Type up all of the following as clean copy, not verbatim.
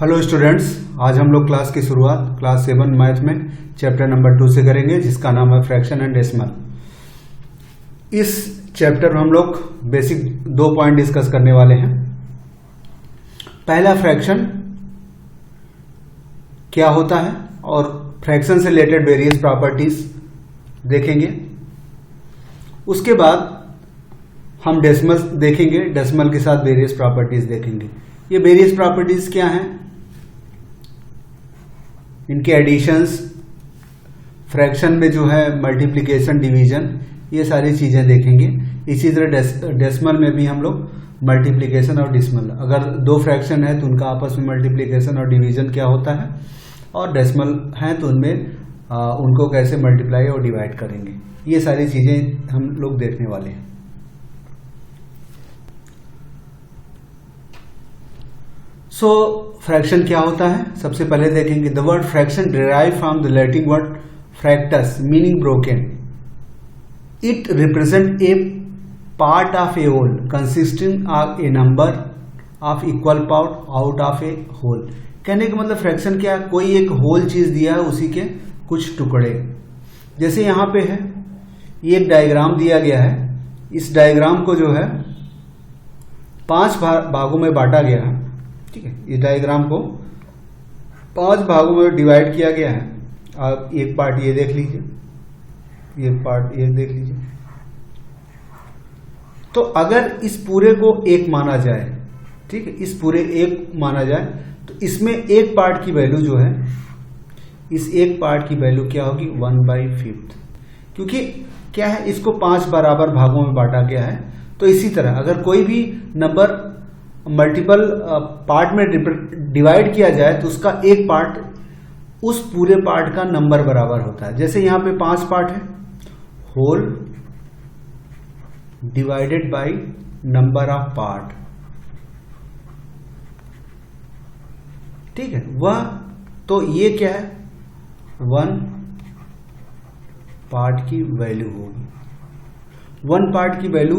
Hello students, आज हम लोग क्लास की शुरुआत क्लास 7 मैथ में चैप्टर नंबर 2 से करेंगे, जिसका नाम है फ्रैक्शन एंड डेसिमल। इस चैप्टर में हम लोग बेसिक 2 पॉइंट डिस्कस करने वाले हैं। पहला, फ्रैक्शन क्या होता है और फ्रैक्शन से रिलेटेड वेरियस प्रॉपर्टीज देखेंगे। उसके बाद हम डेसिमल देखेंगे, डेसिमल के साथ वेरियस प्रॉपर्टीज देखेंगे। ये वेरियस प्रॉपर्टीज क्या हैं, इनके एडिशंस, फ्रैक्शन में जो है मल्टीप्लिकेशन, डिवीजन, ये सारी चीजें देखेंगे। इसी तरह डेसिमल में भी हम लोग मल्टीप्लिकेशन और डिसिमल, अगर 2 फ्रैक्शन है तो उनका आपस में मल्टीप्लिकेशन और डिवीजन क्या होता है, और डेसिमल है तो उनमें उनको कैसे मल्टीप्लाई और डिवाइड करेंगे, ये सारी चीजें हम लोग देखने वाले हैं। फ्रैक्शन क्या होता है, सबसे पहले देखेंगे। The word fraction derive from the Latin word fractus meaning broken. It represent a part of a whole consisting of a number of equal part out of a whole. कहने का मतलब फ्रैक्शन क्या है, कोई एक होल चीज दिया है, उसी के कुछ टुकड़े। जैसे यहां पे है, ये एक डायग्राम दिया गया है। इस डायग्राम को जो है 5 भागों में बांटा गया है। ठीक है, इस डायग्राम को 5 भागों में डिवाइड किया गया है। आप एक पार्ट ये देख लीजिए, ये पार्ट ये देख लीजिए। तो अगर इस पूरे को 1 माना जाए, ठीक है, इस पूरे 1 माना जाए, तो इसमें एक पार्ट की वैल्यू जो है, इस एक पार्ट की वैल्यू क्या होगी, 1/5। क्योंकि क्या है, इसको 5 बराबर भागों में बांटा गया है। तो इसी तरह अगर कोई भी नंबर मल्टीपल पार्ट में डिवाइड किया जाए तो उसका एक पार्ट उस पूरे पार्ट का नंबर बराबर होता है। जैसे यहां पे 5 पार्ट है, whole divided by number of part, ठीक है, वह तो ये क्या है, 1 पार्ट की वैल्यू होगी। 1 पार्ट की वैल्यू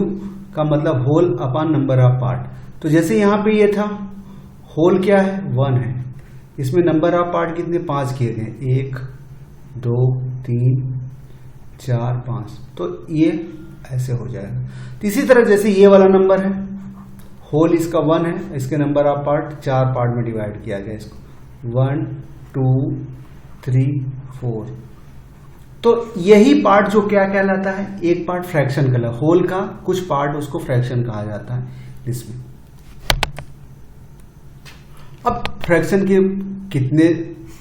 का मतलब whole upon number of part. तो जैसे यहां पे ये था, होल क्या है, 1 है, इसमें नंबर ऑफ पार्ट कितने, 5 किए गए, 1 2 3 4 5, तो ये ऐसे हो जाएगा। तो इसी तरह जैसे ये वाला नंबर है, होल इसका 1 है, इसके नंबर ऑफ पार्ट 4 पार्ट में डिवाइड किया गया इसको, 1 2 3 4। तो यही पार्ट जो क्या कहलाता है, एक पार्ट फ्रैक्शन कहलाता है। होल का कुछ पार्ट उसको फ्रैक्शन कहा जाता है इसमें। अब फ्रैक्शन के कितने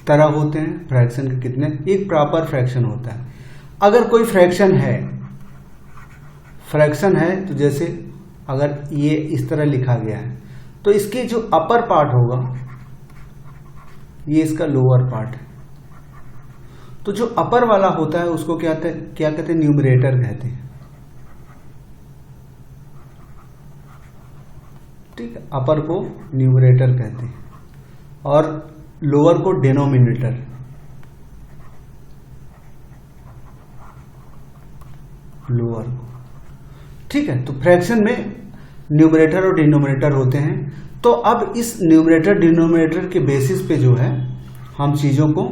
तरह होते हैं, फ्रैक्शन के कितने, एक प्रॉपर फ्रैक्शन होता है। अगर कोई फ्रैक्शन है तो जैसे अगर ये इस तरह लिखा गया है, तो इसके जो अपर पार्ट होगा, ये इसका लोअर पार्ट है। तो जो अपर वाला होता है उसको क्या कहते हैं, न्यूमरेटर कहते हैं। ठीक है, अपर को न्यूमरेटर कहते हैं और लोअर को डिनोमिनेटर। लोअर को, ठीक है। तो फ्रैक्शन में न्यूमरेटर और डिनोमिनेटर होते हैं। तो अब इस न्यूमरेटर डिनोमिनेटर के बेसिस पे जो है हम चीजों को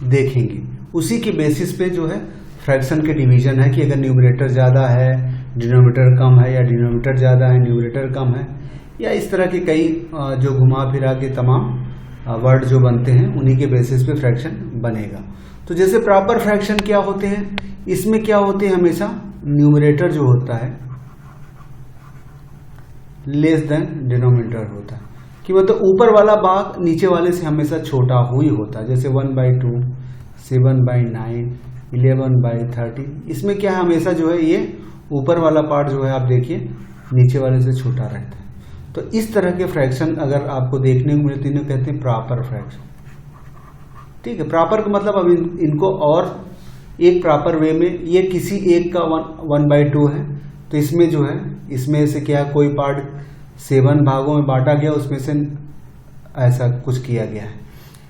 देखेंगे। उसी के बेसिस पे जो है फ्रैक्शन के डिवीजन है कि अगर न्यूमरेटर ज्यादा है, डिनोमिनेटर कम है, या डिनोमिनेटर ज्यादा है, न्यूमरेटर कम है, या इस तरह के कई जो घुमा फिरा के तमाम वर्ड जो बनते हैं, उन्हीं के बेसिस पे फ्रैक्शन बनेगा। तो जैसे प्रॉपर फ्रैक्शन क्या होते हैं, इसमें क्या होते हैं, हमेशा न्यूमरेटर जो होता है लेस देन डिनोमिनेटर होता है, कि मतलब ऊपर वाला भाग नीचे वाले से हमेशा छोटा ही होता है। जैसे 1/2, 7/9, 11/30, इसमें क्या हमेशा जो है ये ऊपर वाला पार्ट जो है, आप देखिए, नीचे वाले से छोटा रहता है। तो इस तरह के फ्रैक्शन अगर आपको देखने को मिलते हैं, कहते हैं प्रॉपर फ्रैक्शन। ठीक है, प्रॉपर का मतलब अब इनको और एक प्रॉपर वे में, ये किसी एक का 1/2 है, तो इसमें जो है, इसमें से क्या कोई पार्ट 7 भागों में बांटा गया, उसमें से ऐसा कुछ किया गया है।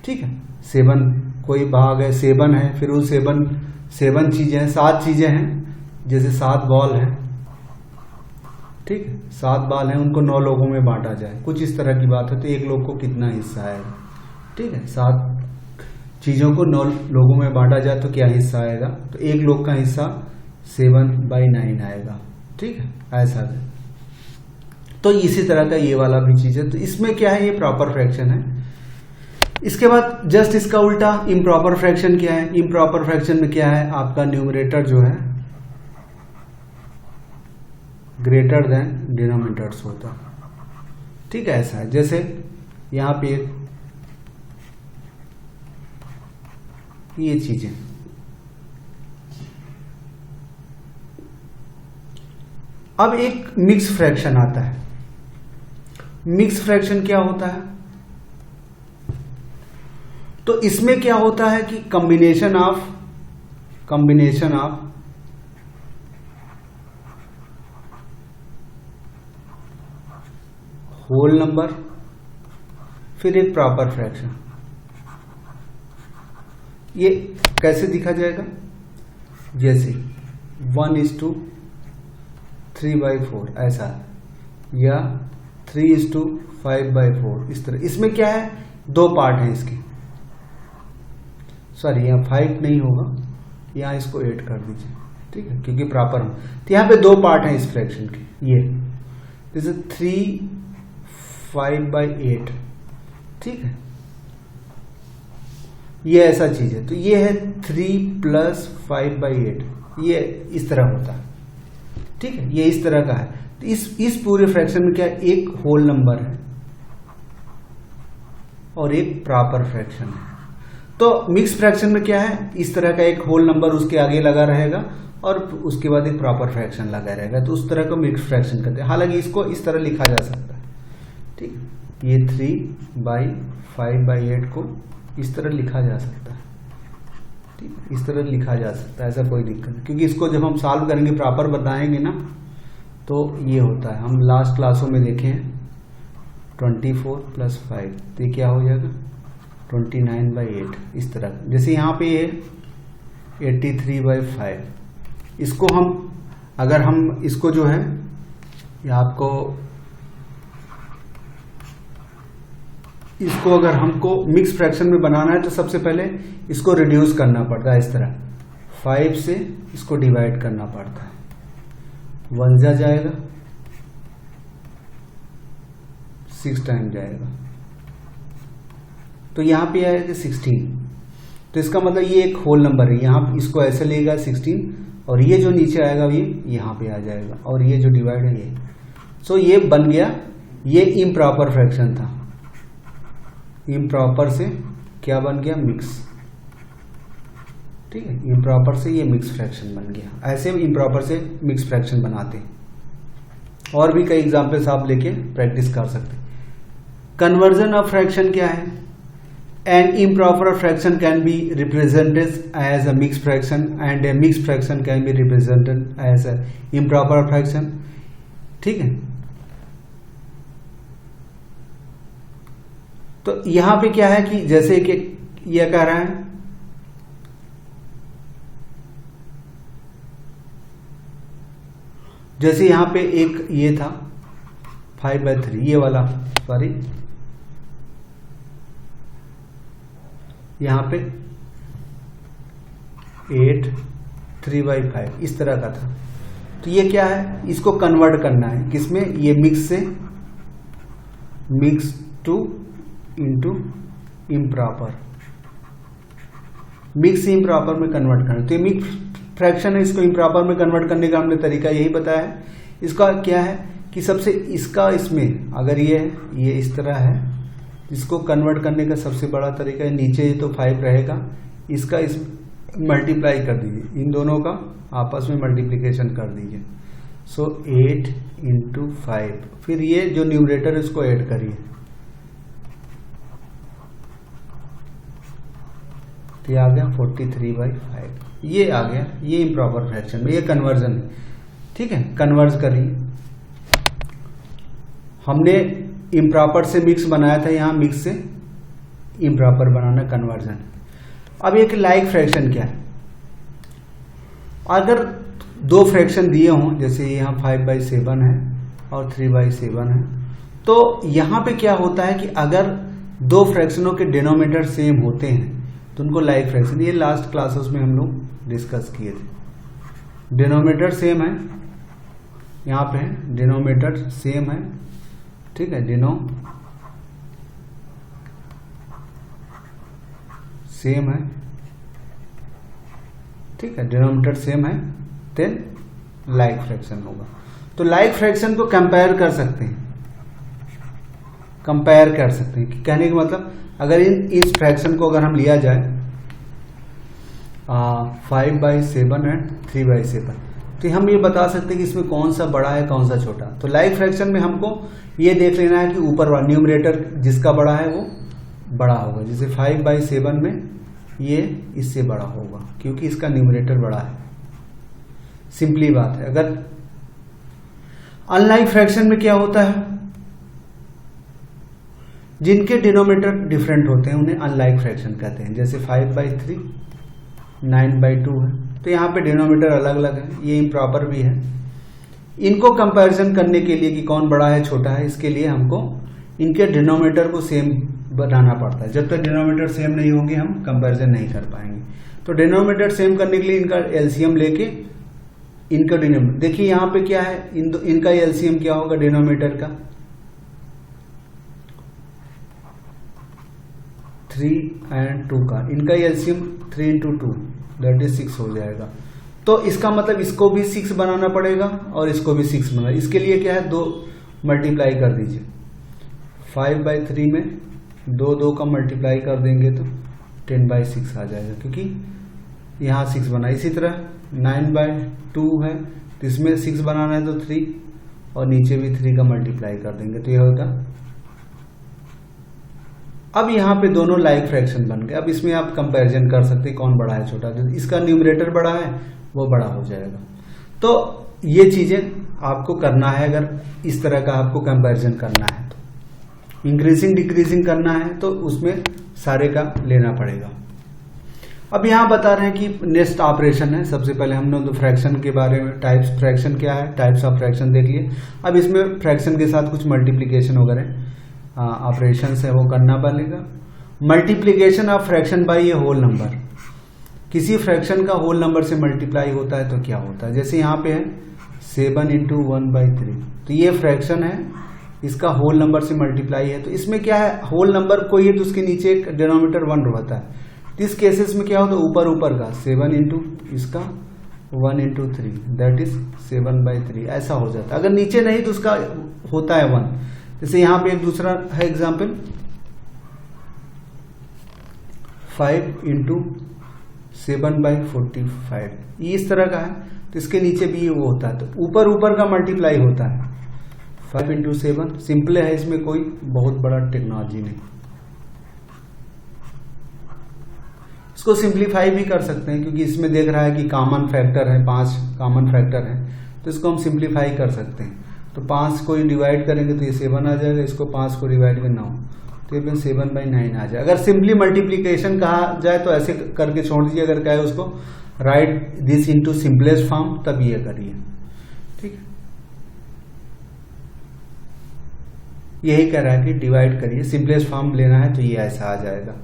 ठीक है, 7 कोई भाग है, 7 है, फिर वो 7 चीजें हैं, 7 चीजें हैं, जैसे 7 बॉल है, ठीक है, 7 बाल हैं, उनको 9 लोगों में बांटा जाए, कुछ इस तरह की बात है। तो एक लोग को कितना हिस्सा आएगा, ठीक है, 7 चीज़ों को 9 लोगों में बांटा जाए तो क्या हिस्सा आएगा, तो एक लोग का हिस्सा 7/9 आएगा। ठीक है, ऐसा है। तो इसी तरह का ये वाला भी चीज़ है। तो इसमें क्या है, ये प्रॉपर फ्रैक्शन है। इसके बाद जस्ट इसका उल्टा इम्प्रॉपर फ्रैक्शन क्या है। इम्प्रॉपर फ्रैक्शन में क्या है, आपका न्यूमरेटर जो है ग्रेटर देन डिनोमिनेटर्स होता। ठीक है, ऐसा है। जैसे यहां पे ये चीजें, अब एक मिक्स फ्रैक्शन आता है। मिक्स फ्रैक्शन क्या होता है, तो इसमें क्या होता है कि कॉम्बिनेशन ऑफ होल नंबर फिर एक प्रॉपर फ्रैक्शन। ये कैसे दिखा जाएगा, जैसे 1:3/4 ऐसा, या 3:5/4 इस तरह। इसमें क्या है, 2 पार्ट हैं इसके, सॉरी यहाँ 5 नहीं होगा, यहाँ इसको 8 कर दीजिए। ठीक है, क्योंकि प्रॉपर हो। तो यहाँ पे 2 पार्ट हैं इस फ्रैक्शन के, ये जैसे 3/5/8। ठीक है, ये ऐसा चीज है। तो ये है 3 + 5/8, ये इस तरह होता है। ठीक है, ये इस तरह का है। तो इस पूरे फ्रैक्शन में क्या है, एक होल नंबर है और एक प्रॉपर फ्रैक्शन है। तो मिक्स फ्रैक्शन में क्या है, इस तरह का एक होल नंबर उसके आगे लगा रहेगा और उसके बाद एक प्रॉपर फ्रैक्शन लगा रहेगा। तो उस तरह का मिक्स फ्रैक्शन कहते हैं। हालांकि इसको इस तरह लिखा जा सकता है। ठीक है, ये 3/5/8 को इस तरह लिखा जा सकता है। ठीक है, इस तरह लिखा जा सकता है, ऐसा कोई दिक्कत नहीं। क्योंकि इसको जब हम सॉल्व करेंगे, प्रॉपर बताएंगे ना, तो ये होता है। हम लास्ट क्लासों में देखे हैं 24 + 5, तो ये क्या हो जाएगा 29/8 इस तरह। जैसे यहाँ पे ये 83/5, इसको हम अगर हम इसको जो है, ये आपको इसको अगर हमको मिक्स फ्रैक्शन में बनाना है तो सबसे पहले इसको रिड्यूस करना पड़ता है। इस तरह 5 से इसको डिवाइड करना पड़ता है। 1 जाएगा, 6 टाइम जाएगा, तो यहां पे आएगा 16। तो इसका मतलब ये एक होल नंबर है। यहां इसको ऐसे लेगा 16, और ये जो नीचे आएगा ये यहां पे आ जाएगा, और ये जो डिवाइड है ये। सो ये बन गया, ये इम्प्रॉपर फ्रैक्शन था। इम्प्रॉपर से क्या बन गया, मिक्स। ठीक है, इम्प्रॉपर से ये मिक्स फ्रैक्शन बन गया। ऐसे इम्प्रॉपर से मिक्स फ्रैक्शन बनाते हैं। और भी कई एग्जांपल्स आप लेके प्रैक्टिस कर सकते हैं। कन्वर्जन ऑफ फ्रैक्शन क्या है, an improper fraction can be represented as a mix fraction and a mix fraction can be represented as a improper fraction. ठीक है, तो यहां पे क्या है कि जैसे कि यह कह रहा है जैसे यहां पे एक ये था 5/3, ये वाला, सॉरी यहां पे 8 3/5 इस तरह का था। तो ये क्या है, इसको कन्वर्ट करना है किसमें, ये मिक्स से mix two into improper, mix improper में कन्वर्ट करना। तो ये मिक्स फ्रैक्शन है, इसको इम्प्रॉपर में कन्वर्ट करने का हमने तरीका यही बताया है। इसका क्या है कि सबसे इसका इसमें अगर ये इस तरह है, इसको कन्वर्ट करने का सबसे बड़ा तरीका है, नीचे तो 5 रहेगा, इसका इस मल्टीप्लाई कर दीजिए, इन दोनों का आपस में मल्टीप्लिकेशन कर दीजिए। सो 8 × 5, फिर ये जो न्यूमरेटर इसको ऐड करिए, तो ये आ गया 43/5, ये आ गया, ये इम्प्रॉपर फ्रैक्शन में, ये कन्वर्जन है। ठीक है, कन्वर्ज करिए। हमने इम्प्रॉपर से मिक्स बनाया था, यहां मिक्स से इम्प्रॉपर बनाना कन्वर्जन। अब एक लाइक फ्रैक्शन क्या है, अगर 2 फ्रैक्शन दिए हों, जैसे यहाँ 5/7 है और 3/7 है, तो यहां पे क्या होता है कि अगर दो फ्रैक्शनों के डिनोमिनेटर सेम होते हैं तो उनको लाइक फ्रैक्शन, ये लास्ट क्लासेस में हम लोग डिस्कस किए थे। डिनोमिनेटर सेम है, यहाँ पे है डिनोमिनेटर सेम है, ठीक है, सेम है, ठीक है, डिनोमिनेटर सेम है, देन लाइक फ्रैक्शन होगा। तो लाइक फ्रैक्शन को कंपेयर कर सकते हैं, कहने का मतलब अगर इस फ्रैक्शन को अगर हम लिया जाए 5/7 एंड 3/7, तो हम ये बता सकते हैं कि इसमें कौन सा बड़ा है कौन सा छोटा। तो लाइक फ्रैक्शन में हमको ये देख लेना है कि ऊपर वाला न्यूमरेटर जिसका बड़ा है वो बड़ा होगा। जैसे 5/7 में ये इससे बड़ा होगा क्योंकि इसका न्यूमरेटर बड़ा है, सिंपली बात है। अगर अनलाइक फ्रैक्शन में क्या होता है, जिनके डिनोमिनेटर डिफरेंट होते हैं उन्हें अनलाइक फ्रैक्शन कहते हैं। जैसे 5/3 9/2 है, तो यहाँ पे डिनोमिनेटर अलग अलग है, ये इम्प्रॉपर भी है। इनको कंपैरिजन करने के लिए कि कौन बड़ा है छोटा है, इसके लिए हमको इनके डिनोमिनेटर को सेम बनाना पड़ता है। जब तक डिनोमिनेटर सेम नहीं होंगे हम कंपैरिजन नहीं कर पाएंगे। तो डिनोमिनेटर सेम करने के लिए इनका एलसीएम लेके इनका डिनोमिनेटर देखिए, यहाँ पे क्या है, इनका एलसीएम क्या होगा डिनोमिनेटर का 3 and 2 का, इनका एलसीएम 3 into 2 दैट इज 6 हो जाएगा। तो इसका मतलब इसको भी 6 बनाना पड़ेगा और इसको भी 6 बनाना। इसके लिए क्या है, 2 मल्टीप्लाई कर दीजिए। 5/3 में 2 का मल्टीप्लाई कर देंगे तो 10/6 आ जाएगा क्योंकि यहाँ 6 बना। इसी तरह 9/2 है तो इसमें 6 बनाना है तो 3 और नीचे भी 3 का मल्टीप्लाई कर देंगे तो यह होगा। अब यहाँ पे दोनों लाइक फ्रैक्शन बन गए। अब इसमें आप कंपैरिजन कर सकते हैं कौन बड़ा है छोटा, तो इसका न्यूमरेटर बड़ा है वो बड़ा हो जाएगा। तो ये चीजें आपको करना है, अगर इस तरह का आपको कंपैरिजन करना है तो इंक्रीजिंग डिक्रीजिंग करना है तो उसमें सारे का लेना पड़ेगा। अब यहाँ बता रहे हैं कि नेक्स्ट ऑपरेशन है। सबसे पहले हमने तो फ्रैक्शन के बारे में, टाइप्स फ्रैक्शन क्या है, टाइप्स ऑफ फ्रैक्शन देख लिए। अब इसमें फ्रैक्शन के साथ कुछ मल्टीप्लीकेशन वगैरह ऑपरेशन है वो करना पड़ेगा। Multiplication of fraction by a whole number, किसी फ्रैक्शन का होल नंबर से मल्टीप्लाई होता है तो क्या होता है। जैसे यहाँ पे है 7 into 1/3, तो ये फ्रैक्शन है, इसका होल नंबर से मल्टीप्लाई है। तो इसमें क्या है, होल नंबर कोई है तो उसके नीचे एक डिनोमिनेटर 1 होता है। तो इस केसेस में क्या होता है, ऊपर ऊपर का 7 into इसका 1 into 3 दैट इज 7/3 ऐसा हो जाता है। अगर नीचे नहीं तो उसका होता है 1। जैसे यहाँ पे एक दूसरा है एग्जाम्पल 5 into 7/45, ये इस तरह का है तो इसके नीचे भी ये वो होता है। तो ऊपर ऊपर का मल्टीप्लाई होता है 5 into 7, सिंपल है, इसमें कोई बहुत बड़ा टेक्नोलॉजी नहीं। इसको सिंप्लीफाई भी कर सकते हैं क्योंकि इसमें देख रहा है कि कॉमन फैक्टर है, 5 कॉमन फैक्टर है, तो इसको हम सिंप्लीफाई कर सकते हैं। तो 5 को डिवाइड करेंगे तो ये 7 आ जाएगा, इसको 5 को डिवाइड करना हो तो ये 7/9 आ जाएगा। अगर सिंपली मल्टीप्लीकेशन कहा जाए तो ऐसे करके छोड़ दीजिए, अगर कहे उसको right this into simplest form तब ये करिए, ठीक है। यही कह रहा है कि डिवाइड करिए, सिंपलेस्ट फॉर्म लेना है तो ये ऐसा आ जाएगा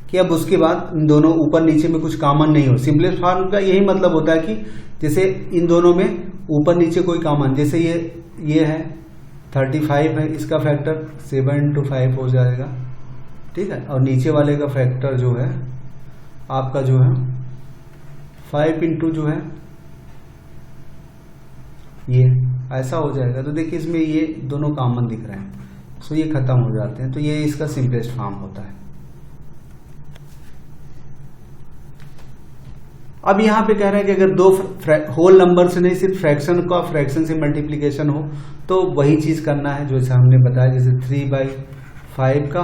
कि अब उसके बाद इन दोनों ऊपर नीचे में कुछ कॉमन नहीं हो। सिंपलेस्ट फॉर्म का यही मतलब होता है कि जैसे इन दोनों में ऊपर नीचे कोई कॉमन, जैसे ये है 35 है, इसका फैक्टर 7 into 5 हो जाएगा, ठीक है। और नीचे वाले का फैक्टर जो है आपका जो है 5 into जो है ये ऐसा हो जाएगा। तो देखिए इसमें ये दोनों कॉमन दिख रहे हैं, सो ये खत्म हो जाते हैं। तो ये इसका सिंपलेस्ट फॉर्म होता है। अब यहाँ पे कह रहे हैं कि अगर दो होल नंबर से नहीं सिर्फ फ्रैक्शन का फ्रैक्शन से मल्टीप्लिकेशन हो तो वही चीज करना है जो हमने बताया, जैसे 3/5 का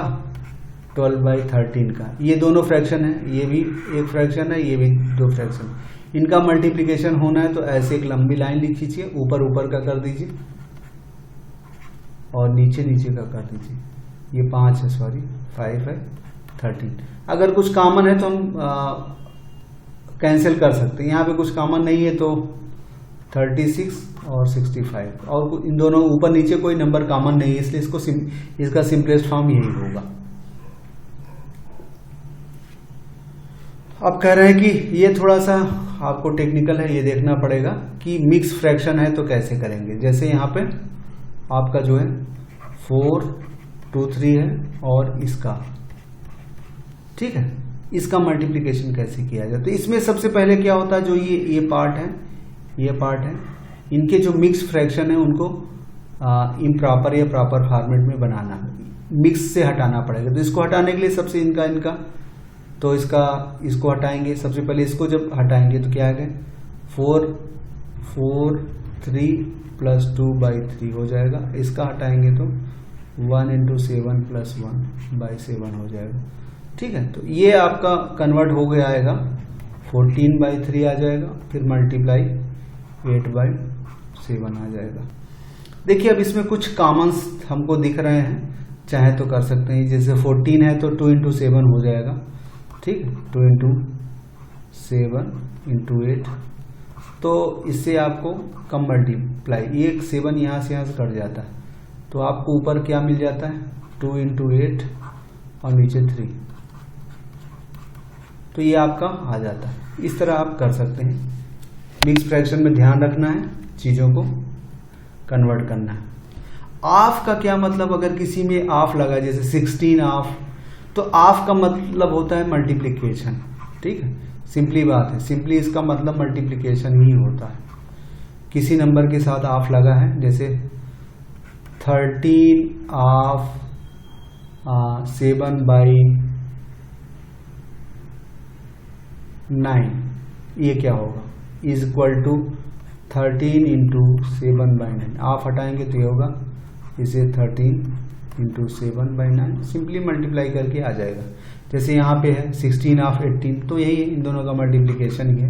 12/13 का, ये दोनों फ्रैक्शन है, ये भी एक फ्रैक्शन है, ये भी 2 फ्रैक्शन, इनका मल्टीप्लिकेशन होना है तो ऐसे एक लंबी लाइन लिख लीजिए, ऊपर ऊपर का कर दीजिए और नीचे नीचे का कर दीजिए। ये 5 है, सॉरी 5 है 13। अगर कुछ कॉमन है तो हम कैंसिल कर सकते हैं। यहाँ पे कुछ कॉमन नहीं है तो 36 और 65, और इन दोनों ऊपर नीचे कोई नंबर कॉमन नहीं है, इसलिए इसका सिंपलेस्ट फॉर्म यही होगा। अब कह रहे हैं कि ये थोड़ा सा आपको टेक्निकल है, ये देखना पड़ेगा कि मिक्स फ्रैक्शन है तो कैसे करेंगे। जैसे यहाँ पे आपका जो है 4 2 3 है और इसका, ठीक है, इसका मल्टीप्लिकेशन कैसे किया जाए। तो इसमें सबसे पहले क्या होता है, जो ये पार्ट है, ये पार्ट है, इनके जो मिक्स फ्रैक्शन है उनको इम्प्रॉपर या प्रॉपर फॉर्मेट में बनाना, मिक्स से हटाना पड़ेगा। तो इसको हटाने के लिए सबसे इनका तो इसको हटाएंगे। सबसे पहले इसको जब हटाएंगे तो क्या आएगा, 4 3 प्लस 2/3 हो जाएगा। इसका हटाएंगे तो 1 × 7 + 1/7 हो जाएगा, ठीक है। तो ये आपका कन्वर्ट हो गया आएगा 14/3 आ जाएगा, फिर मल्टीप्लाई 8/7 आ जाएगा। देखिए अब इसमें कुछ कॉमन्स हमको दिख रहे हैं, चाहे तो कर सकते हैं। जैसे 14 है तो 2 × 7 हो जाएगा, ठीक है, 2 × 7 × 8। तो इससे आपको कम मल्टीप्लाई, एक 7 यहाँ से कट जाता है, तो आपको ऊपर क्या मिल जाता है, 2 × 8 और नीचे 3, तो ये आपका आ जाता है। इस तरह आप कर सकते हैं। मिक्स फ्रैक्शन में ध्यान रखना है, चीज़ों को कन्वर्ट करना है। ऑफ का क्या मतलब, अगर किसी में ऑफ लगा, जैसे 16 ऑफ, तो ऑफ का मतलब होता है मल्टीप्लिकेशन, ठीक है, सिंपली बात है, सिंपली इसका मतलब मल्टीप्लिकेशन ही होता है। किसी नंबर के साथ ऑफ लगा है, जैसे 13 ऑफ 7/9, ये क्या होगा, इज इक्वल टू 13 × 7/9। ऑफ हटाएंगे तो ये होगा, इसे 13 × 7/9 सिंपली मल्टीप्लाई करके आ जाएगा। जैसे यहाँ पे है 16 ऑफ 18, तो यही है, इन दोनों का मल्टीप्लिकेशन ही है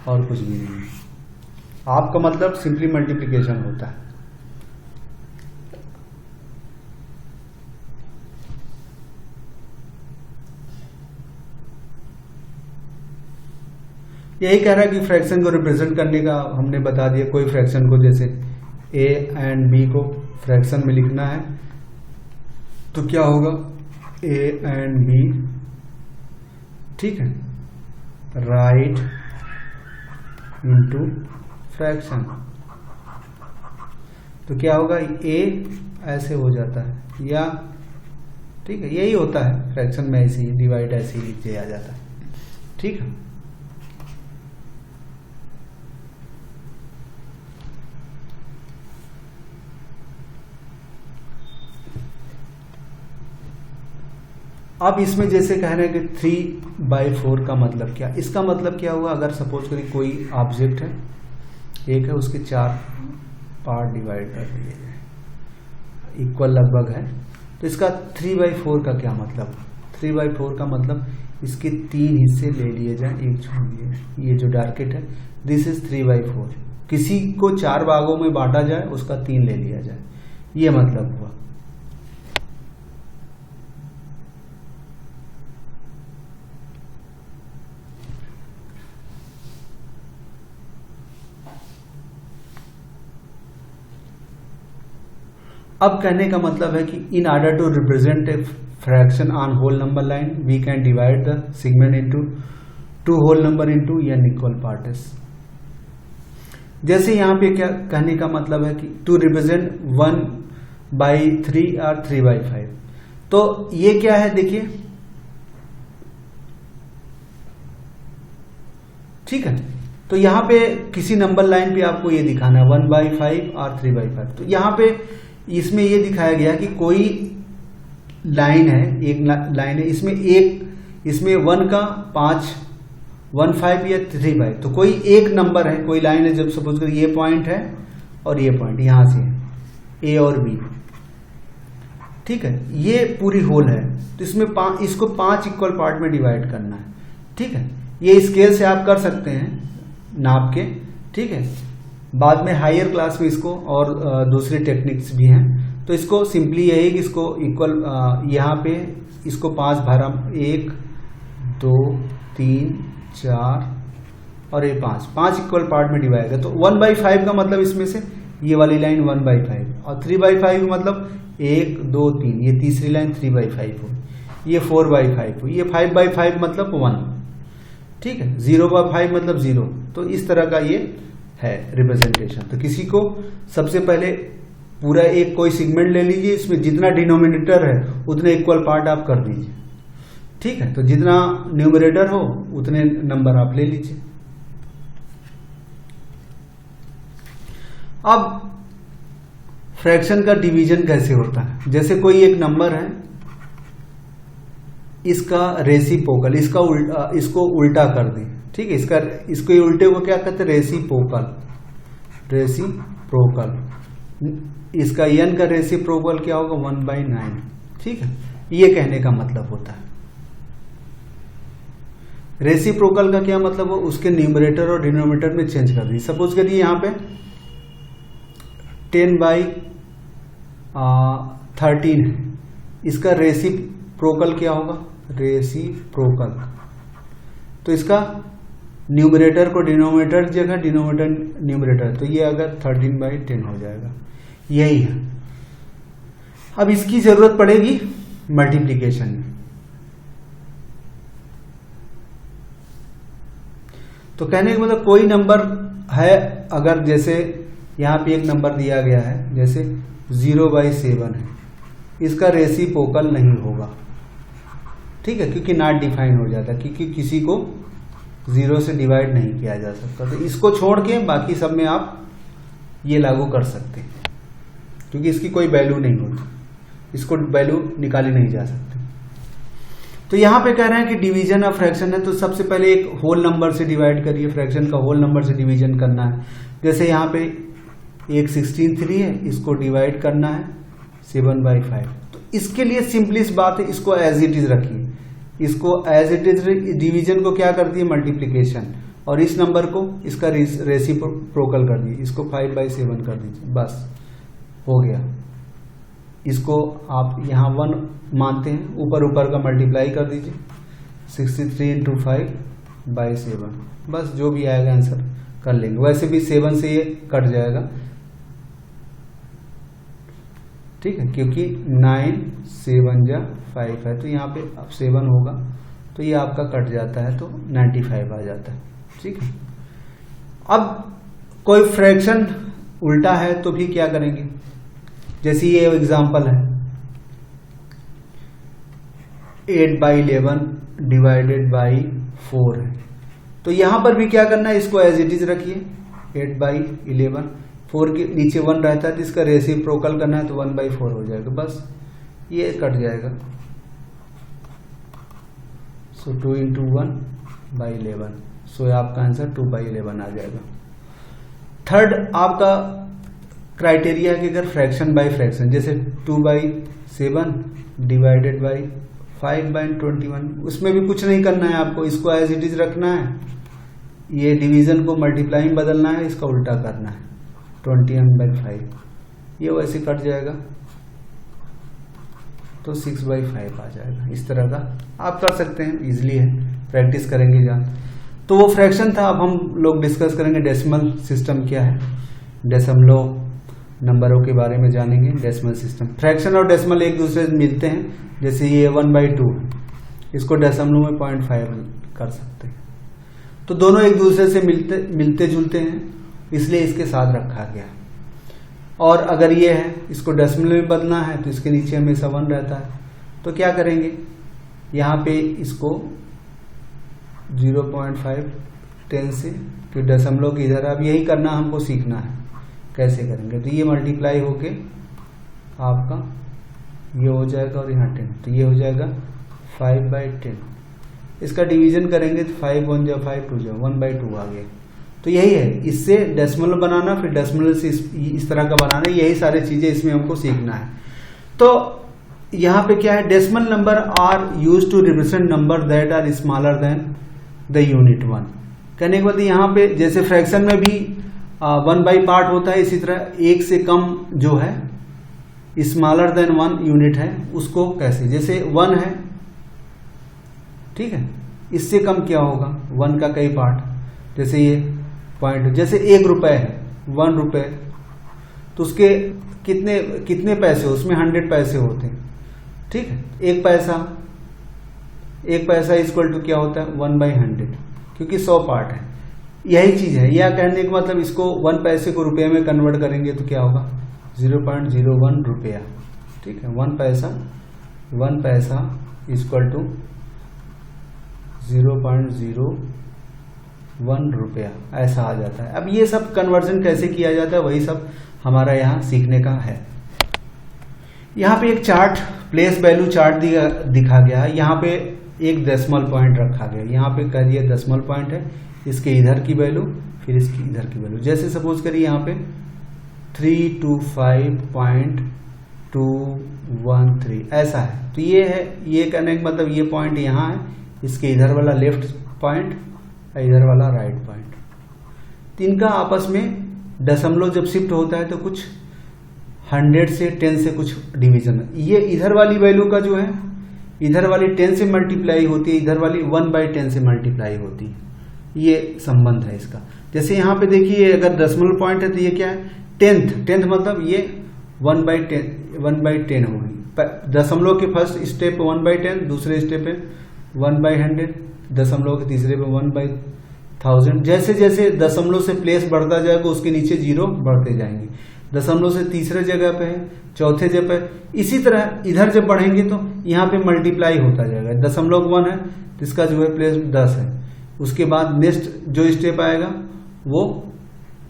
और कुछ भी नहीं है। आपका मतलब सिंपली मल्टीप्लिकेशन होता है। यही कह रहा है कि फ्रैक्शन को रिप्रेजेंट करने का हमने बता दिया। कोई फ्रैक्शन को, जैसे a एंड b को फ्रैक्शन में लिखना है तो क्या होगा, a एंड b, ठीक है, राइट इनटू फ्रैक्शन। तो क्या होगा, a ऐसे हो जाता है, या ठीक है, यही होता है फ्रैक्शन में, ऐसे ही डिवाइड ऐसे ही नीचे आ जाता है, ठीक है। अब इसमें जैसे कह रहे हैं कि 3/4 का मतलब क्या, इसका मतलब क्या हुआ, अगर सपोज करें कोई ऑब्जेक्ट है, एक है, उसके 4 पार्ट डिवाइड कर दिए जाए, इक्वल लगभग है, तो इसका 3/4 का क्या मतलब, 3/4 का मतलब इसके 3 हिस्से ले लिए जाए, एक छोड़ दिए, ये जो डार्केट है, दिस इज 3/4। किसी को 4 भागों में बांटा जाए, उसका 3 ले लिया जाए, ये मतलब हुआ। अब कहने का मतलब है कि in order to represent a fraction on whole number line, we can divide the segment into 2 whole number into n equal parts. जैसे यहाँ पे क्या कहने का मतलब है कि टू रिप्रेजेंट 1/3 और 3/5, तो ये क्या है, देखिए, ठीक है। तो यहाँ पे किसी नंबर लाइन पे आपको ये दिखाना है 1/5 और 3/5। तो यहाँ पे इसमें ये दिखाया गया कि कोई लाइन है, एक लाइन है, इसमें 1 का 5, 1 5 या 3 5, तो कोई एक नंबर है, कोई लाइन है, जब सपोज कर ये पॉइंट है और ये पॉइंट यहां से है, ए और बी, ठीक है, ये पूरी होल है, तो इसमें इसको 5 इक्वल पार्ट में डिवाइड करना है, ठीक है। ये स्केल से आप कर सकते हैं नाप के, ठीक है। बाद में हायर क्लास में इसको और दूसरे टेक्निक्स भी हैं, तो इसको सिंपली यही कि इसको इक्वल, यहाँ पे इसको 5 भरा, 1 2 3 4 और ये 5 इक्वल पार्ट में डिवाइड है। तो 1/5 का मतलब इसमें से ये वाली लाइन 1/5, और 3/5 का मतलब 1 2 3, ये तीसरी लाइन 3/5 हो, ये 4/5 हो, ये 5/5 मतलब 1। ठीक है, 0/5 मतलब 0। तो इस तरह का ये है रिप्रेजेंटेशन। तो किसी को सबसे पहले पूरा एक कोई सेगमेंट ले लीजिए, इसमें जितना डिनोमिनेटर है उतने इक्वल पार्ट आप कर दीजिए, ठीक है। तो जितना न्यूमरेटर हो उतने नंबर आप ले लीजिए। अब फ्रैक्शन का डिवीजन कैसे होता है? जैसे कोई एक नंबर है, इसका रेसिप्रोकल, इसको उल्टा कर दें, ठीक है। इसको उल्टे को क्या कहते हैं? रेसिप्रोकल। इसका n का रेसिप्रोकल क्या होगा? 1/9, ठीक है। ये कहने का मतलब होता है। रेसिप्रोकल का क्या मतलब हो? उसके न्यूमरेटर और डिनोमिनेटर में चेंज कर दी। सपोज करिए यहाँ पे 10/13 है, इसका रेसिप्रोकल क्या होगा? रेसिप्रोकल। तो इसका न्यूमरेटर को डिनोमिनेटर जगह, डिनोमिनेटर न्यूमरेटर, तो ये अगर 13/10 हो जाएगा। यही है। अब इसकी जरूरत पड़ेगी मल्टीप्लिकेशन में। तो कहने का मतलब कोई नंबर है, अगर जैसे यहां पे एक नंबर दिया गया है, जैसे 0/7 है, इसका रेसिप्रोकल नहीं होगा, ठीक है, क्योंकि नॉट डिफाइन हो जाता, क्योंकि किसी को 0 से डिवाइड नहीं किया जा सकता। तो इसको छोड़ के बाकी सब में आप ये लागू कर सकते हैं, क्योंकि इसकी कोई वैल्यू नहीं होती, इसको वैल्यू निकाली नहीं जा सकती। तो यहां पे कह रहे हैं कि डिवीजन ऑफ फ्रैक्शन है, तो सबसे पहले एक होल नंबर से डिवाइड करिए। फ्रैक्शन का होल नंबर से डिवीजन करना है। जैसे यहां पे एक 16/3 है, इसको डिवाइड करना है 7/5। तो इसके लिए सिंपलिस्ट बात है, इसको एज इट इज रखिए। इसको एज इट इज, डिवीजन को क्या कर दिए? मल्टीप्लीकेशन। और इस नंबर को इसका रेसिप्रोकल कर दिए, इसको 5/7 कर दीजिए, बस हो गया। इसको आप यहाँ 1 मानते हैं, ऊपर का मल्टीप्लाई कर दीजिए, 63 × 5/7, बस जो भी आएगा आंसर कर लेंगे। वैसे भी 7 से ये कट जाएगा, ठीक है, क्योंकि 9 7 जा 5 है, तो यहाँ पे अब 7 होगा, तो ये आपका कट जाता है, तो 95 आ जाता है, ठीक है। अब कोई फ्रैक्शन उल्टा है तो भी क्या करेंगे? जैसे ये एग्जांपल है 8/11 डिवाइडेड बाई 4 है, तो यहां पर भी क्या करना है? इसको एज इट इज रखिए, 8/11, 4 के नीचे 1 रहता है, तो इसका रेसिप्रोकल करना है, तो 1/4 हो जाएगा, बस ये कट जाएगा। सो 2 × 1/11, सो आपका आंसर 2/11 आ जाएगा। थर्ड आपका क्राइटेरिया है कि अगर फ्रैक्शन बाय फ्रैक्शन, जैसे 2/7 डिवाइडेड बाई 5/21, उसमें भी कुछ नहीं करना है आपको, इसको एज इट इज रखना है। ये डिवीजन को मल्टीप्लाई में बदलना है, इसका उल्टा करना है, 21/5, ये वैसे कट जाएगा, तो 6/5 आ जाएगा। इस तरह का आप कर सकते हैं, इजीली है, प्रैक्टिस करेंगे जहाँ। तो वो फ्रैक्शन था। अब हम लोग डिस्कस करेंगे डेसिमल सिस्टम क्या है, दशमलव नंबरों के बारे में जानेंगे। डेसिमल सिस्टम, फ्रैक्शन और डेसिमल एक दूसरे से मिलते हैं। जैसे ये 1/2, इसको डेसिमल में 0.5 कर सकते हैं, तो दोनों एक दूसरे से मिलते जुलते हैं, इसलिए इसके साथ रखा गया। और अगर ये है, इसको डेसिमल में बदलना है, तो इसके नीचे हमेशा 1 रहता है, तो क्या करेंगे? यहाँ पे इसको 0.5 10 से, कि दशमलव की इधर, अब यही करना हमको सीखना है कैसे करेंगे। तो ये मल्टीप्लाई होके आपका ये हो जाएगा, और यहाँ 10, तो ये हो जाएगा 5/10। इसका डिवीजन करेंगे तो 5 1 जा 5 2 जा 1/2 आ गया। तो यही है, इससे डेसिमल बनाना, फिर डेसिमल से इस तरह का बनाना, यही सारी चीजें इसमें हमको सीखना है। तो यहाँ पे क्या है? Decimal number are use to represent number that are smaller than the unit 1। कहने के बाद यहाँ पे जैसे फ्रैक्शन में भी 1/पार्ट होता है, इसी तरह 1 से कम जो है स्मॉलर देन 1 यूनिट है, उसको कैसे? जैसे 1 है, ठीक है, इससे कम क्या होगा? 1 का कई पार्ट, जैसे ये पॉइंट, जैसे 1 रुपए है, 1 रुपए, तो उसके कितने पैसे? उसमें 100 पैसे होते हैं, ठीक है। 1 पैसा इक्वल टू क्या होता है? 1/100। क्योंकि 100 पार्ट है। यही चीज है, यह कहने का मतलब इसको 1 पैसे को रुपये में कन्वर्ट करेंगे तो क्या होगा 0.01 रुपया। ठीक है, 1 पैसा इक्वल टू 0.01 रुपया, ऐसा आ जाता है। अब ये सब कन्वर्जन कैसे किया जाता है वही सब हमारा यहाँ सीखने का है। यहाँ पे एक चार्ट, प्लेस वैल्यू चार्ट दिखा गया है। यहाँ पे एक डेसिमल पॉइंट रखा गया, यहाँ पे कह दिया डेसिमल पॉइंट है, इसके इधर की वैल्यू फिर इसकी इधर की वैल्यू। जैसे सपोज करिए यहाँ पे 325.213 ऐसा है, तो ये है, ये कहने का मतलब ये पॉइंट यहाँ है, इसके इधर वाला लेफ्ट पॉइंट, इधर वाला राइट पॉइंट। तो इनका आपस में दशमलव जब शिफ्ट होता है तो कुछ 100 से 10 से कुछ डिवीजन है। ये इधर वाली वैल्यू का जो है, इधर वाली 10 से मल्टीप्लाई होती है, इधर वाली 1/10 से मल्टीप्लाई होती है। ये संबंध है इसका। जैसे यहाँ पे देखिए अगर डेसिमल पॉइंट है तो ये क्या है 10th मतलब ये 1/10 होगी। दशमलव के फर्स्ट स्टेप 1/10, दूसरे स्टेप पे 1/100, दशमलव के तीसरे पे 1/1000। जैसे जैसे दशमलव से प्लेस बढ़ता जाएगा उसके नीचे जीरो बढ़ते जाएंगे। दशमलव से तीसरे जगह पे है, चौथे जगह पे, इसी तरह इधर जब बढ़ेंगे तो यहाँ पे मल्टीप्लाई होता जाएगा। दशमलव 1 है तो इसका जो है प्लेस 10 है। उसके बाद नेक्स्ट जो स्टेप आएगा वो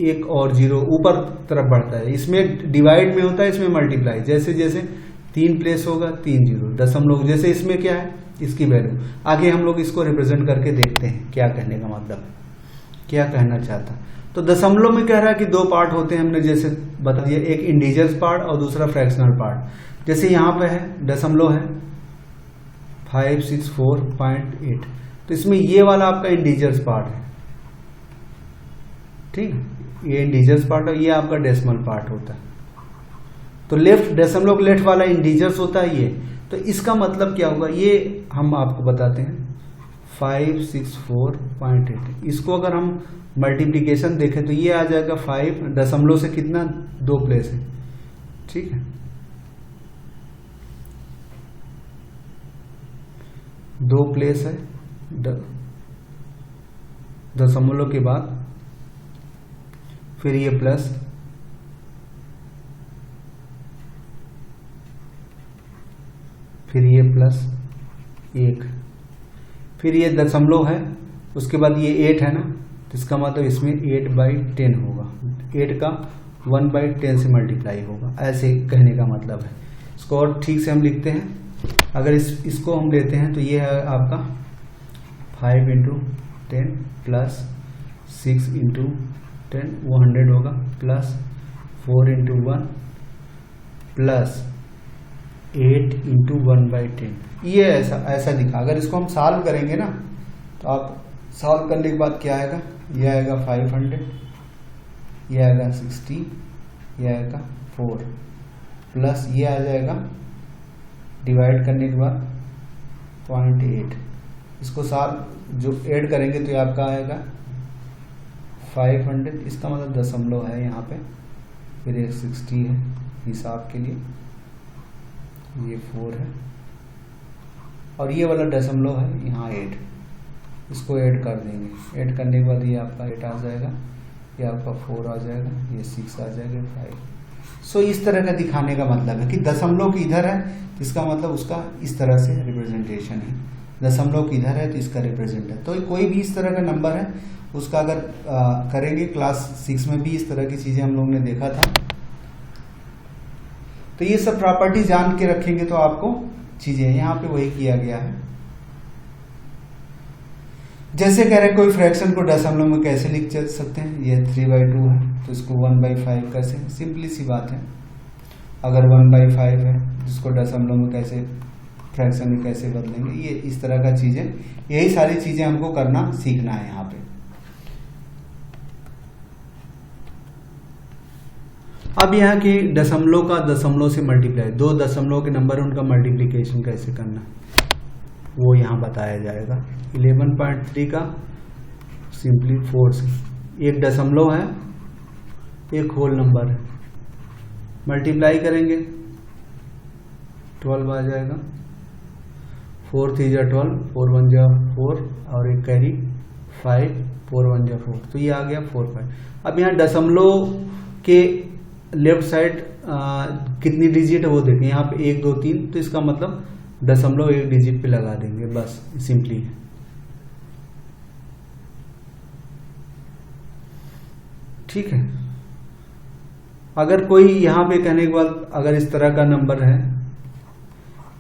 एक और जीरो ऊपर तरफ बढ़ता है। इसमें डिवाइड में होता है, इसमें मल्टीप्लाई। जैसे जैसे 3 प्लेस होगा 3 जीरो, दशमलव जैसे इसमें क्या है इसकी वैल्यू। आगे हम लोग इसको रिप्रेजेंट करके देखते हैं क्या कहने का मतलब, क्या कहना चाहता। तो दशमलव में कह रहा है कि 2 पार्ट होते हैं, हमने जैसे बता दिया, एक इंटीजर्स पार्ट और दूसरा फ्रैक्शनल पार्ट। जैसे यहाँ पे है दशमलव है 564.8, तो इसमें ये वाला आपका इंटीजर्स पार्ट है। ठीक है, ये इंटीजर्स पार्ट है, ये आपका डेसिमल पार्ट होता है। तो लेफ्ट दशमलव लेफ्ट वाला इंटीजर्स होता है ये। तो इसका मतलब क्या होगा ये हम आपको बताते हैं 564.8। इसको अगर हम मल्टीप्लिकेशन देखें तो ये आ जाएगा 5 दशमलव से कितना 2 प्लेस है। ठीक है, 2 प्लेस है दशमलव के बाद, फिर ये प्लस, फिर ये प्लस 1, फिर ये दशमलव है, उसके बाद ये 8 है ना, तो इसका मतलब इसमें 8/10 होगा। 8 का 1/10 से मल्टीप्लाई होगा, ऐसे कहने का मतलब है। इसको और ठीक से हम लिखते हैं। अगर इसको हम लेते हैं तो ये है आपका 5 × 10 प्लस 6 × 10 वो 100 होगा, प्लस 4 × 1 प्लस 8 × 1/10। ये ऐसा दिखा। अगर इसको हम सॉल्व करेंगे ना तो आप सॉल्व करने के बाद क्या आएगा, ये आएगा 500, ये आएगा 60, ये आएगा 4 प्लस ये आ जाएगा डिवाइड करने के बाद 0.8। इसको सॉल्व जो ऐड करेंगे तो ये आपका आएगा 500, इसका मतलब दशमलव है यहाँ पे, फिर एक 60 है हिसाब के लिए, ये 4 है और ये वाला दशमलव है यहाँ 8। इसको ऐड कर देंगे, ऐड करने के बाद ये आपका 8 आ जाएगा, ये आपका 4 आ जाएगा, ये 6 आ जाएगा, 5। सो इस तरह का दिखाने का मतलब है कि दशमलव की इधर है तो इसका मतलब उसका इस तरह से रिप्रेजेंटेशन है। दशमलव की इधर है तो इसका रिप्रेजेंट है। तो कोई भी इस तरह का नंबर है उसका अगर करेंगे, क्लास 6 में भी इस तरह की चीजें हम लोग ने देखा था। तो ये सब प्रॉपर्टी जान के रखेंगे तो आपको चीजें यहाँ पे वही किया गया है। जैसे कह रहे कोई फ्रैक्शन को दशमलव में कैसे लिख सकते हैं, ये 3/2 है तो इसको 1/5 कैसे, सिंपली सी बात है। अगर 1/5 है जिसको दशमलव में कैसे, फ्रैक्शन में कैसे बदलेंगे, ये इस तरह का चीजें, यही सारी चीजें हमको करना सीखना है यहाँ पे। अब यहाँ की दशमलव का दशमलव से मल्टीप्लाई, 2 दशमलव के नंबर उनका मल्टीप्लिकेशन कैसे करना वो यहाँ बताया जाएगा। 11.3 का सिंपली 4 से, एक दशमलव है एक होल नंबर है, मल्टीप्लाई करेंगे 12 आ जाएगा, 4 3 जा 12, 4 1 जा 4 और एक कैरी 5, 4 1 जा 4, तो ये आ गया 4 5। अब यहाँ दशमलव के लेफ्ट साइड कितनी डिजिट है वो देखें, यहाँ पे 1 2 3, तो इसका मतलब दशमलव एक डिजिट पे लगा देंगे, बस सिंपली। ठीक है। अगर कोई यहाँ पे कहने के बाद अगर इस तरह का नंबर है,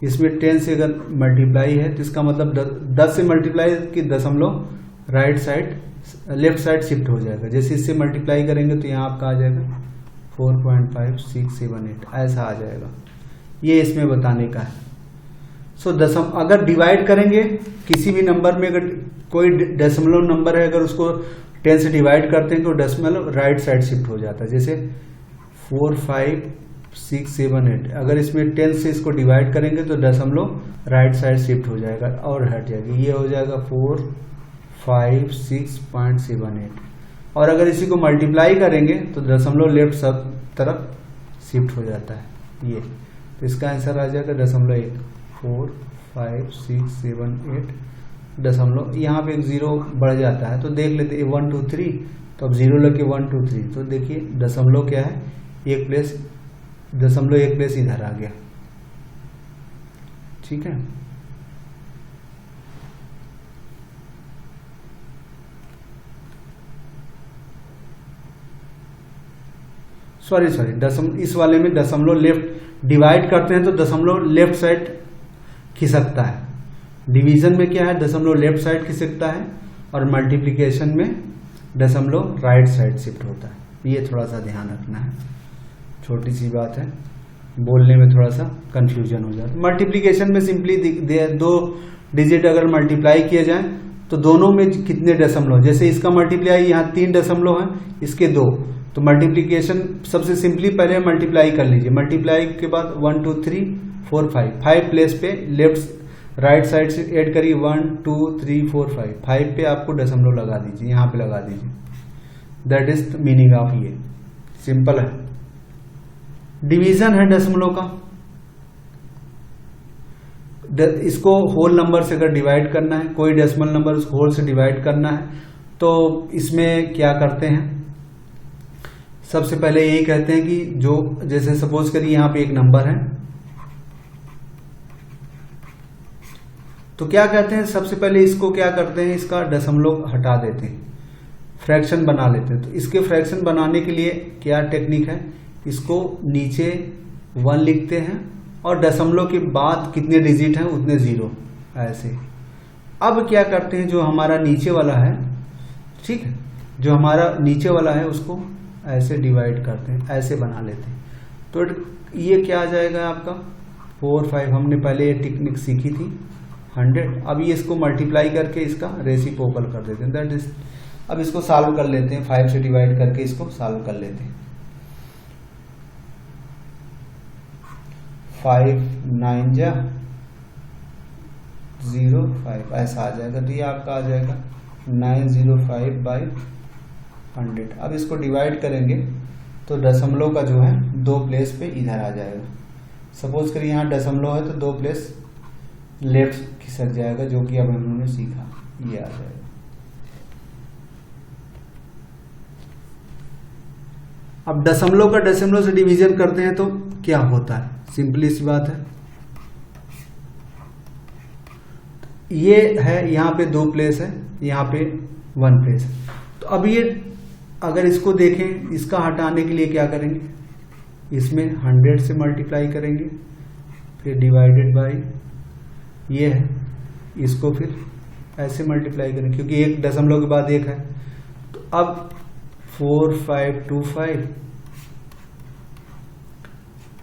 इसमें 10 से अगर मल्टीप्लाई है, तो इसका मतलब 10 से मल्टीप्लाई कि दशमलव right side left side shift हो जाएगा। जैसे इससे मल्टीप्लाई करेंगे तो यहाँ आपका आ जाएगा 4.5678, ऐसा आ जाएगा। ये इसमें बताने का है। सो अगर डिवाइड करेंगे किसी भी नंबर में, अगर कोई दशमलव नंबर है, अगर उसको 10 से डिवाइड करते हैं तो दशमलव राइट साइड शिफ्ट हो जाता है। जैसे 45678, अगर इसमें 10 से इसको डिवाइड करेंगे तो दशमलव राइट साइड शिफ्ट हो जाएगा और हट जाएगी, ये हो जाएगा 456.78। और अगर इसी को मल्टीप्लाई करेंगे तो दशमलव लेफ्ट सब तरफ शिफ्ट हो जाता है ये, तो इसका आंसर आ जाएगा दशमलव 45678 दशमलव। यहाँ पे एक 0 बढ़ जाता है तो देख लेते हैं 1 2 3, तो अब 0 लगे 1 2 3, तो देखिए दशमलव क्या है, एक प्लेस दशमलव एक प्लेस इधर आ गया। ठीक है। सॉरी इस वाले में दशमलव लेफ्ट डिवाइड करते हैं तो दशमलव लेफ्ट साइड खिसकता है। डिवीजन में क्या है, दशमलव लेफ्ट साइड खिसकता है, और मल्टीप्लिकेशन में दशमलव राइट साइड शिफ्ट होता है। ये थोड़ा सा ध्यान रखना है, छोटी सी बात है, बोलने में थोड़ा सा कंफ्यूजन हो जाता है। मल्टीप्लिकेशन में सिंपली 2 डिजिट अगर मल्टीप्लाई किए जाए तो दोनों में कितने दशमलव, जैसे इसका मल्टीप्लाई यहाँ 3 दशमलव है, इसके 2, तो मल्टीप्लिकेशन सबसे सिंपली पहले मल्टीप्लाई कर लीजिए। मल्टीप्लाई के बाद 1 2 3 4 5 प्लेस पे लेफ्ट राइट साइड से ऐड करिए 1 2 3 4 5 पे आपको दशमलव लगा दीजिए, यहाँ पे लगा दीजिए। That is the meaning of ये, सिंपल है। डिवीजन है दशमलव का, इसको होल नंबर से अगर डिवाइड करना है, कोई डेसिमल नंबर उसको होल से डिवाइड करना है, तो इसमें क्या करते हैं, सबसे पहले यही कहते हैं कि जो जैसे सपोज करिए यहाँ पे एक नंबर है, तो क्या कहते हैं, सबसे पहले इसको क्या करते हैं, इसका दशमलव हटा देते हैं, फ्रैक्शन बना लेते हैं। तो इसके फ्रैक्शन बनाने के लिए क्या टेक्निक है, इसको नीचे 1 लिखते हैं और दशमलव के बाद कितने डिजिट हैं उतने 0, ऐसे। अब क्या करते हैं, जो हमारा नीचे वाला है, ठीक है, जो हमारा नीचे वाला है उसको ऐसे डिवाइड करते हैं, ऐसे बना लेते हैं। तो ये क्या आ जाएगा आपका 4 5, हमने पहले ये टेक्निक सीखी थी 100। अब ये इसको मल्टीप्लाई करके इसका रेसिप्रोकल कर देते हैं, दैट इज। अब इसको सॉल्व कर लेते हैं, 5 से डिवाइड करके इसको सॉल्व कर लेते हैं। 5 9 जा 0 5, ऐसा आ जाएगा। तो ये आपका आ जाएगा 905/100। अब इसको डिवाइड करेंगे तो दशमलव का जो है 2 प्लेस पे इधर आ जाएगा। सपोज करिए यहाँ दशमलव है तो 2 प्लेस लेफ्ट खिसक जाएगा, जो कि अब हमने सीखा, ये आ जाएगा। अब दशमलव का दशमलव से डिवीजन करते हैं तो क्या होता है, सिंपली सी बात है। ये है यहाँ पे 2 प्लेस है, यहाँ पे 1 प्लेस है। तो अब ये अगर इसको देखें, इसका हटाने के लिए क्या करेंगे, इसमें 100 से मल्टीप्लाई करेंगे, फिर डिवाइडेड बाय ये है, इसको फिर ऐसे मल्टीप्लाई करेंगे क्योंकि एक दशमलव के बाद एक है। तो अब 4525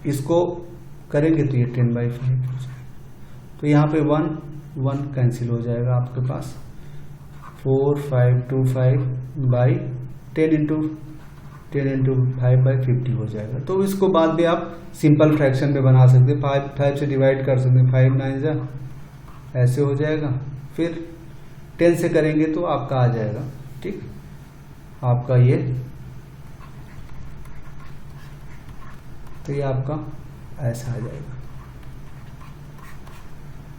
इसको करेंगे तो ये 10/5, तो यहाँ पे 1 कैंसिल हो जाएगा आपके पास। 4525/10 × 5/50 हो जाएगा। तो इसको बाद में आप सिंपल फ्रैक्शन में बना सकते हैं, 5 से डिवाइड कर सकते हैं, 5 9 जा ऐसे हो जाएगा। फिर 10 से करेंगे तो आपका आ जाएगा, ठीक, आपका ये, तो ये आपका ऐसा आ जाएगा।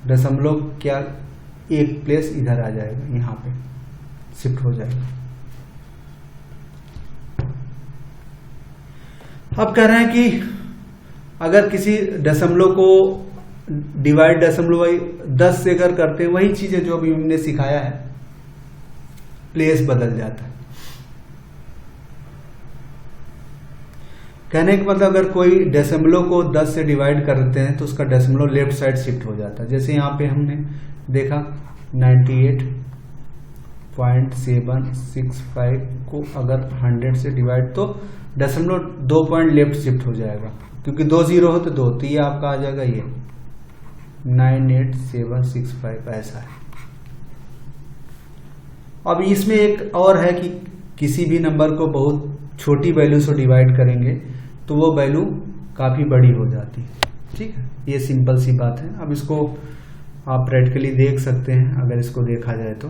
दशमलव क्या एक प्लेस इधर आ जाएगा यहाँ पे, शिफ्ट हो जाएगा। अब कह रहे हैं कि अगर किसी दशमलव को डिवाइड दशमलव 10 से अगर करते हैं, वही चीजें जो अभी हमने सिखाया है, प्लेस बदल जाता है। कहने का मतलब अगर कोई दशमलव को 10 से डिवाइड करते हैं तो उसका दशमलव लेफ्ट साइड शिफ्ट हो जाता है। जैसे यहाँ पे हमने देखा 98.765 को अगर 100 से डिवाइड, तो दशमलव 2 पॉइंट लेफ्ट शिफ्ट हो जाएगा, क्योंकि 2 0 हो तो 2, तो ये आपका आ जाएगा ये 98765 ऐसा है। अब इसमें एक और है कि किसी भी नंबर को बहुत छोटी वैल्यू से डिवाइड करेंगे तो वो वैल्यू काफी बड़ी हो जाती है। ठीक है, ये सिंपल सी बात है। अब इसको आप प्रैक्टिकली देख सकते हैं। अगर इसको देखा जाए तो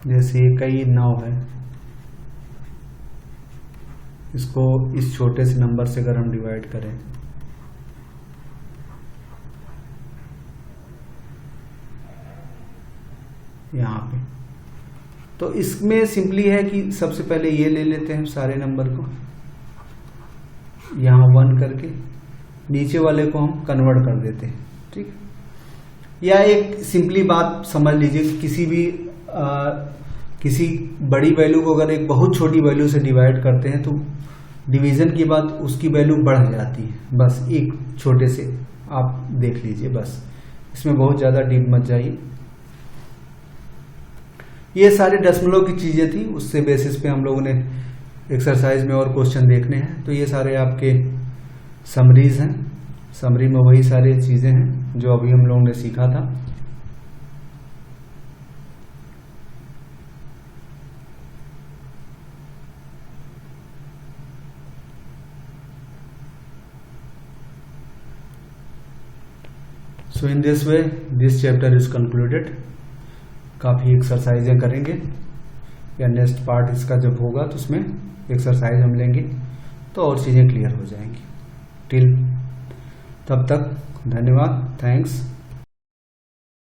जैसे कई 9 है, इसको इस छोटे से नंबर से अगर हम डिवाइड करें, यहाँ पे, तो इसमें सिंपली है कि सबसे पहले ये ले लेते हैं सारे नंबर को, यहाँ 1 करके नीचे वाले को हम कन्वर्ट कर देते हैं। ठीक, या एक सिंपली बात समझ लीजिए, किसी बड़ी वैल्यू को अगर एक बहुत छोटी वैल्यू से डिवाइड करते हैं तो डिवीजन की बात उसकी वैल्यू बढ़ जाती है। बस एक छोटे से आप देख लीजिए, बस इसमें बहुत ज़्यादा डीप मत जाइए। ये सारे दशमलव की चीज़ें थी, उससे बेसिस पे हम लोगों ने एक्सरसाइज में और क्वेश्चन देखने हैं। तो ये सारे आपके समरीज हैं, समरी में वही सारी चीज़ें हैं जो अभी हम लोगों ने सीखा था। So in this way this chapter is concluded. काफ़ी एक्सरसाइजें करेंगे, या नेक्स्ट पार्ट इसका जब होगा तो उसमें एक्सरसाइज हम लेंगे तो और चीज़ें क्लियर हो जाएंगी। टिल तब तक धन्यवाद, थैंक्स।